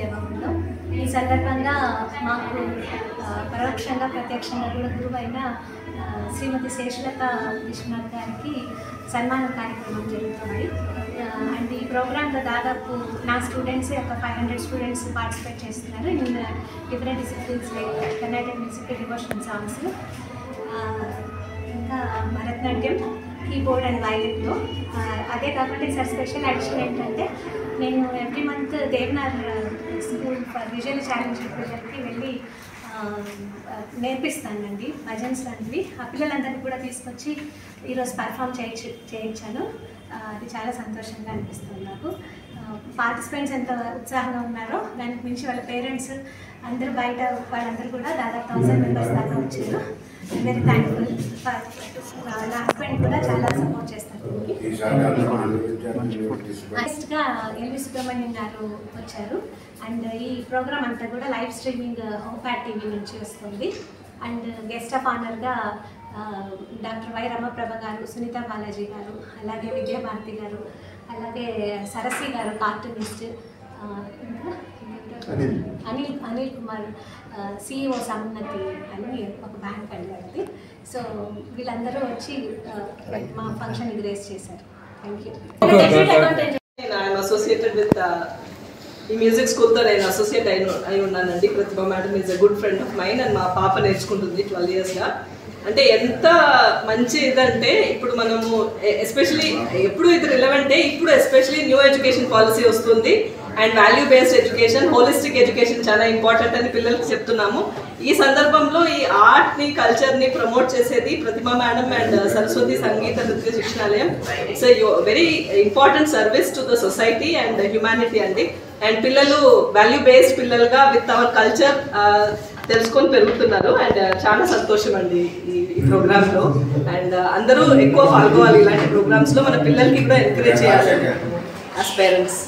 దేవగుడిలో. ఈ సందర్భంగా మాకు పరోక్షంగా ప్రత్యక్షంగా కూడా గురువైన శ్రీమతి శేషలత విశ్వనాథ్ గారికి సన్మాన కార్యక్రమం జరుగుతుంది. అండ్ ఈ ప్రోగ్రాంలో దాదాపు నా స్టూడెంట్స్ ఒక 500 స్టూడెంట్స్ పార్టిసిపేట్ చేస్తున్నారు in different disciplines like Karnataka music, devotional songs, ఇంకా భరతనాట్యం, కీబోర్డ్ అండ్ వైలిన్లో. అదే కాకుండా ఈసారి స్పెషల్ అడిషన్ ఏంటంటే నేను every month Devnar school for visual challenged పిల్లలకి వెళ్ళి నేర్పిస్తానండి భజన్స్ లాంటివి. ఆ పిల్లలందరినీ కూడా తీసుకొచ్చి ఈరోజు పర్ఫామ్ చేయించాను. అది చాలా సంతోషంగా అనిపిస్తుంది నాకు. పార్టిసిపెంట్స్ ఎంత ఉత్సాహంగా ఉన్నారో దానికి మించి వాళ్ళ పేరెంట్స్ అందరూ బయట వాళ్ళందరూ కూడా దాదాపు 1000 మెంబర్స్ దాకా వచ్చారు. Very thankful. నా హస్బెండ్ కూడా చాలా సపోర్ట్ చేస్తారు. నెక్స్ట్గా ఎల్వి సుబ్రహ్మణ్యం గారు వచ్చారు. అండ్ ఈ ప్రోగ్రామ్ అంతా కూడా లైవ్ స్ట్రీమింగ్ హోమ్ప్యాడ్ టీవీ నుంచి వస్తుంది. అండ్ గెస్ట్ ఆఫ్ ఆనర్గా డాక్టర్ వై రమప్రభ గారు, సునీత బాలాజీ గారు, అలాగే విద్యాభారతి గారు, అలాగే సరస్వీ గారు కార్టూనిస్ట్, ఇంకా అనిల్ కుమార్ CEO సమున్నతి అని ఒక బ్యాంక్ అడిగారు. సో వీళ్ళందరూ వచ్చి మా ఫంక్షన్ గ్రేస్ చేశారు. Thank you. I'm associated with ఈ మ్యూజిక్ స్కూల్తో నేను అసోసియేట్ అయి ఉన్నానండి. Prathibha madam is a good friend of mine and మా పాప నేర్చుకుంటుంది 12 yearsగా. అంటే ఎంత మంచి ఇదంటే ఇప్పుడు మనము ఎస్పెషలీ ఎప్పుడు ఇది రిలవెంటే, ఇప్పుడు ఎస్పెషలీ న్యూ ఎడ్యుకేషన్ పాలసీ వస్తుంది and value based education, holistic education చాలా ఇంపార్టెంట్ అని పిల్లలకి చెప్తున్నాము. ఈ సందర్భంలో ఈ ఆర్ట్ని, కల్చర్ని ప్రమోట్ చేసేది Prathibha madam and Saraswathi Sangeetha Nrithya Shikshanalayam. It's very important service to the society and humanity అండి. అండ్ పిల్లలు వాల్యూ బేస్డ్ పిల్లలుగా విత్ అవర్ కల్చర్ తెలుసుకొని పెరుగుతున్నారు. అండ్ చాలా సంతోషం అండి ఈ ప్రోగ్రామ్లో. అండ్ అందరూ ఎక్కువ పాల్గొవాలి ఇలాంటి ప్రోగ్రామ్స్లో. మన పిల్లలకి కూడా ఎంకరేజ్ చేయాలి యాజ్ పేరెంట్స్.